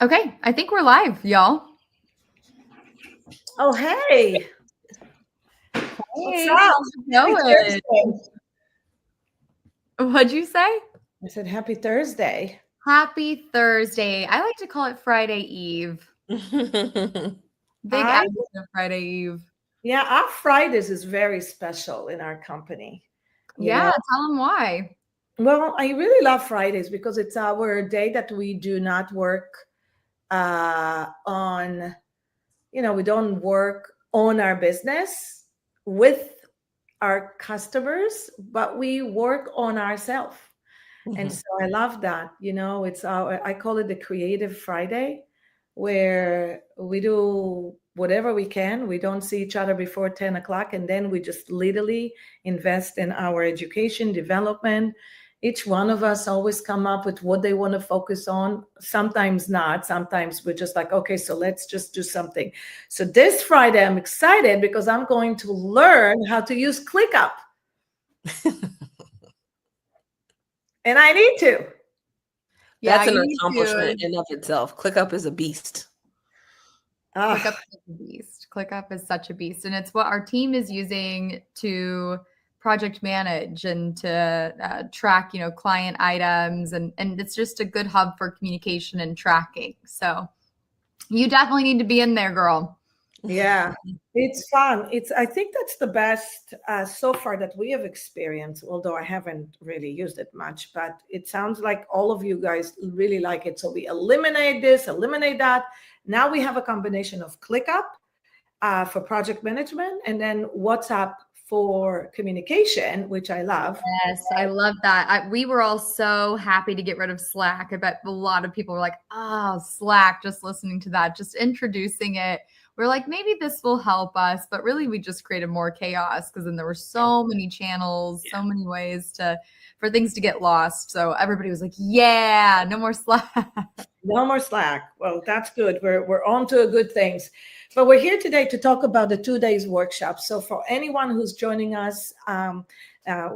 Okay, I think we're live, y'all. Oh, hey. What's Hey, up? how's it Happy going? Thursday. What'd you say? I said happy Thursday. Happy Thursday. I like to call it Friday Eve. Big I advocate of Friday Eve. Yeah, our Fridays is very special in our company. You Yeah, know, tell them why. well, I really love Fridays because it's our day that we do not work on, we don't work on our business with our customers, but we work on ourselves. And so I love that. I call it the Creative Friday, where we do whatever we can. We don't see each other before 10 o'clock, and then we just literally invest in our education, development. Each one of us always come up with what they want to focus on. Sometimes not. Sometimes we're just like, okay, so let's just do something. So this Friday, I'm excited because I'm going to learn how to use ClickUp. And I need to. Yeah, That's an you need accomplishment to. in of itself. ClickUp is a beast. ClickUp is a beast. ClickUp is such a beast. And it's what our team is using to project manage and to track, client items. And it's just a good hub for communication and tracking. So you definitely need to be in there, girl. Yeah, it's fun. I think that's the best so far that we have experienced, although I haven't really used it much, but it sounds like all of you guys really like it. So we eliminate this, eliminate that. Now we have a combination of ClickUp for project management and then WhatsApp for communication, which I love. Yes, I love that. We were all so happy to get rid of Slack. I bet a lot of people were like, oh, Slack, just listening to that, just introducing it. We're like, maybe this will help us. But really, we just created more chaos because then there were so many channels, so many ways for things to get lost. So everybody was like, yeah, no more Slack. No more Slack. Well, that's good. We're on to good things. But we're here today to talk about the 2 days workshop. So for anyone who's joining us,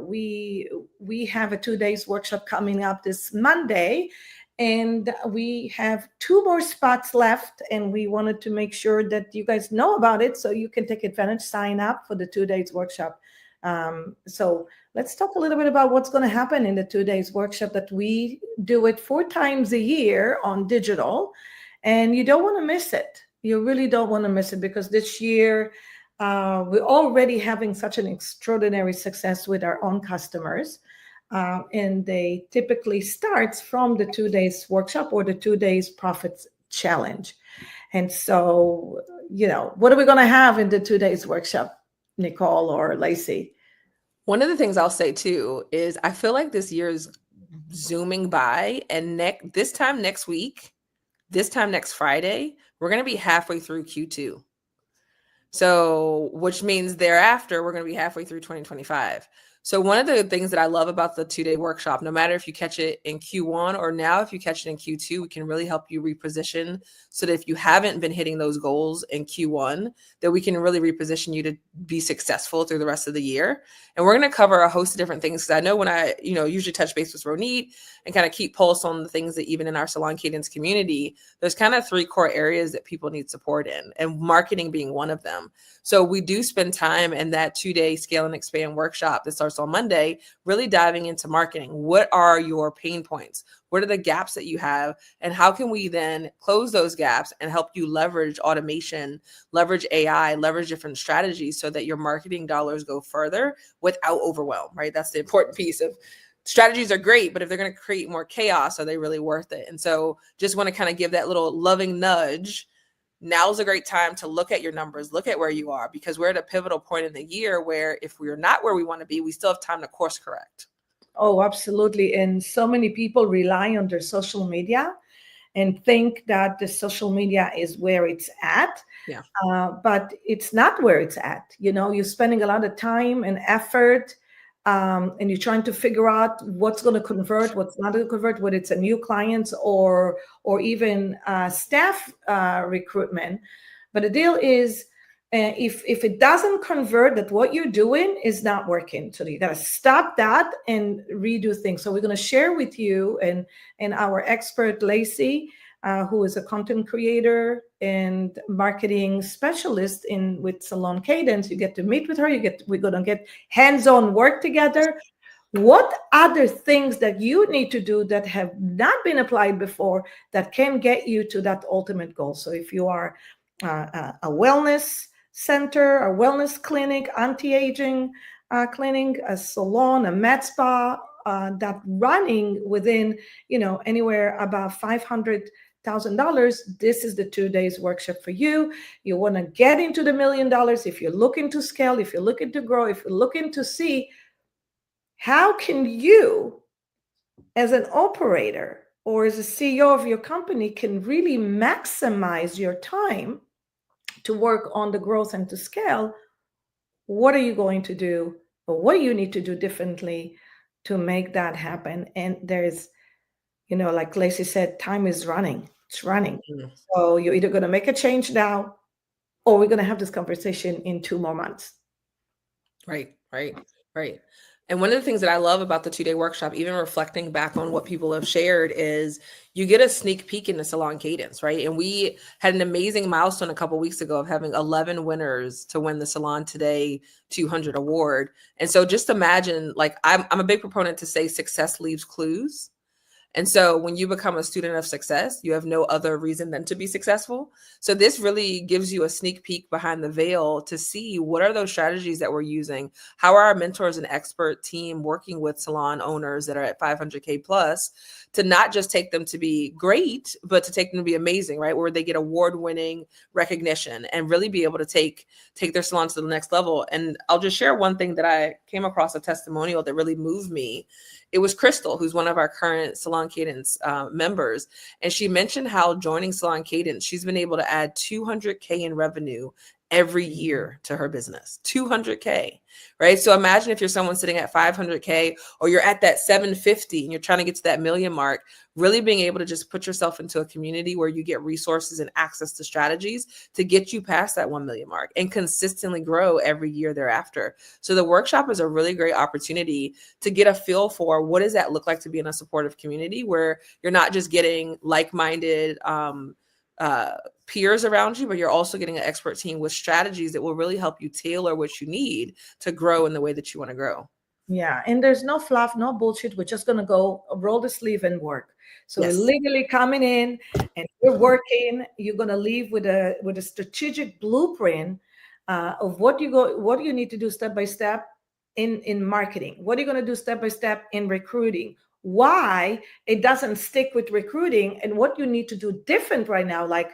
we have a 2 days workshop coming up this Monday, and we have 2 more spots left. And we wanted to make sure that you guys know about it so you can take advantage, sign up for the 2 days workshop. So let's talk a little bit about what's going to happen in the 2 days workshop that we do it 4 times a year on digital, and you don't want to miss it. You really don't want to miss it because this year we're already having such an extraordinary success with our own customers. And they typically starts from the 2 days workshop or the 2 days profits challenge. And so, what are we going to have in the 2 days workshop, Nicole or Lacey? One of the things I'll say too is I feel like this year is zooming by, and this time next Friday, we're going to be halfway through Q2. So, which means thereafter, we're going to be halfway through 2025. So one of the things that I love about the 2 day workshop, no matter if you catch it in Q1 or now if you catch it in Q2, we can really help you reposition so that if you haven't been hitting those goals in Q1, that we can really reposition you to be successful through the rest of the year. And we're going to cover a host of different things because I know when I, usually touch base with Ronit and kind of keep pulse on the things that even in our Salon Cadence community, there's kind of 3 core areas that people need support in, and marketing being one of them. So we do spend time in that 2 day scale and expand workshop that starts on Monday, really diving into marketing. What are your pain points? What are the gaps that you have? And how can we then close those gaps and help you leverage automation, leverage AI, leverage different strategies so that your marketing dollars go further without overwhelm, right? That's the important piece of strategies are great, but if they're going to create more chaos, are they really worth it? And so just want to kind of give that little loving nudge. Now's a great time to look at your numbers, look at where you are, because we're at a pivotal point in the year where if we're not where we want to be, we still have time to course correct. Oh, absolutely. And so many people rely on their social media and think that the social media is where it's at. Yeah. But it's not where it's at. You're spending a lot of time and effort, and you're trying to figure out what's going to convert, what's not going to convert, whether it's a new clients or even staff recruitment. But the deal is, if it doesn't convert, that what you're doing is not working. So you got to stop that and redo things. So we're going to share with you and our expert Lacey who is a content creator and marketing specialist with Salon Cadence. You get to meet with her. We're going to get hands-on work together. What other things that you need to do that have not been applied before that can get you to that ultimate goal? So if you are a wellness center, a wellness clinic, anti-aging clinic, a salon, a med spa, that running within, anywhere about $500,000, this is the 2 days workshop for you. You want to get into the $1 million. If you're looking to scale, if you're looking to grow, if you're looking to see how can you, as an operator or as a CEO of your company, can really maximize your time to work on the growth and to scale, what are you going to do, or what do you need to do differently to make that happen? And there's, like Lacey said, time is running. It's running. Mm-hmm. So you're either going to make a change now, or we're going to have this conversation in 2 more months. Right. And one of the things that I love about the 2-day workshop, even reflecting back on what people have shared, is you get a sneak peek into Salon Cadence, right? And we had an amazing milestone a couple of weeks ago of having 11 winners to win the Salon Today 200 award. And so just imagine, like, I'm a big proponent to say success leaves clues. And so when you become a student of success, you have no other reason than to be successful. So this really gives you a sneak peek behind the veil to see what are those strategies that we're using. How are our mentors and expert team working with salon owners that are at 500K plus to not just take them to be great, but to take them to be amazing, right? Where they get award-winning recognition and really be able to take their salon to the next level. And I'll just share one thing that I came across, a testimonial that really moved me. It was Crystal, who's one of our current Salon Cadence members. And she mentioned how joining Salon Cadence, she's been able to add 200K in revenue every year to her business. 200K, right? So imagine if you're someone sitting at 500K, or you're at that 750 and you're trying to get to that million mark, really being able to just put yourself into a community where you get resources and access to strategies to get you past that 1 million mark and consistently grow every year thereafter. So the workshop is a really great opportunity to get a feel for what does that look like to be in a supportive community where you're not just getting like-minded peers around you, but you're also getting an expert team with strategies that will really help you tailor what you need to grow in the way that you want to grow. Yeah. And there's no fluff, no bullshit. We're just going to go roll the sleeve and work. So yes. We're literally coming in and we're working. You're going to leave with a strategic blueprint of what you need to do step by step in marketing. What are you going to do step by step in recruiting? Why it doesn't stick with recruiting, and what you need to do different right now, like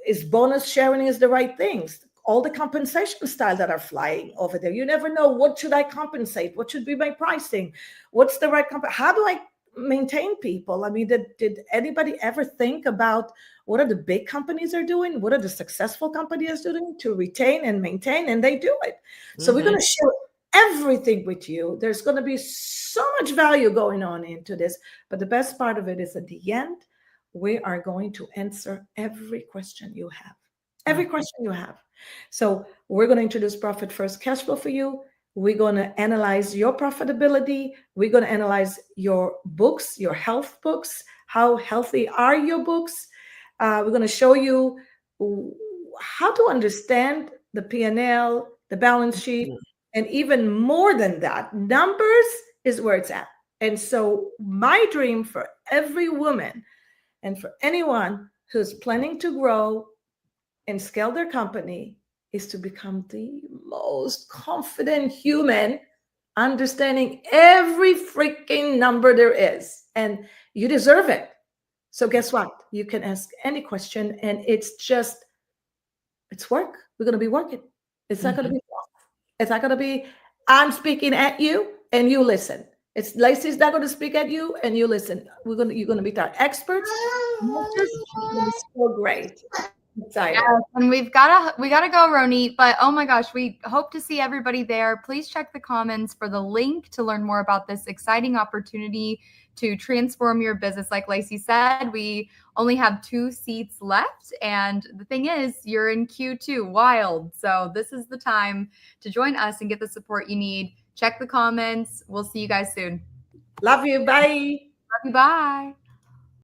is bonus sharing is the right things. All the compensation styles that are flying over there. You never know, what should I compensate? What should be my pricing? What's the right how do I maintain people? I mean, did anybody ever think about what are the big companies are doing? What are the successful companies doing to retain and maintain? And they do it. So we're going to share everything with you. There's going to be so much value going on into this. But the best part of it is at the end, we are going to answer every question you have. Every question you have. So we're going to introduce Profit First Cash Flow for you. We're going to analyze your profitability. We're going to analyze your books, your health books. How healthy are your books? We're going to show you how to understand the P&L, the balance sheet, and even more than that, numbers is where it's at. And so my dream for every woman and for anyone who's planning to grow and scale their company is to become the most confident human, understanding every freaking number there is. And you deserve it. So guess what? You can ask any question, and it's work. We're going to be working. It's not going to be fluff. It's not going to be, I'm speaking at you and you listen. It's Lacey's not going to speak at you and you listen. You're going to be our experts. It's so great. Excited. Yes, and we gotta go, Ronit. But oh my gosh, we hope to see everybody there. Please check the comments for the link to learn more about this exciting opportunity to transform your business. Like Lacey said, we only have 2 seats left, and the thing is, you're in Q2, wild. So this is the time to join us and get the support you need. Check the comments. We'll see you guys soon. Love you. Bye. Love you. Bye.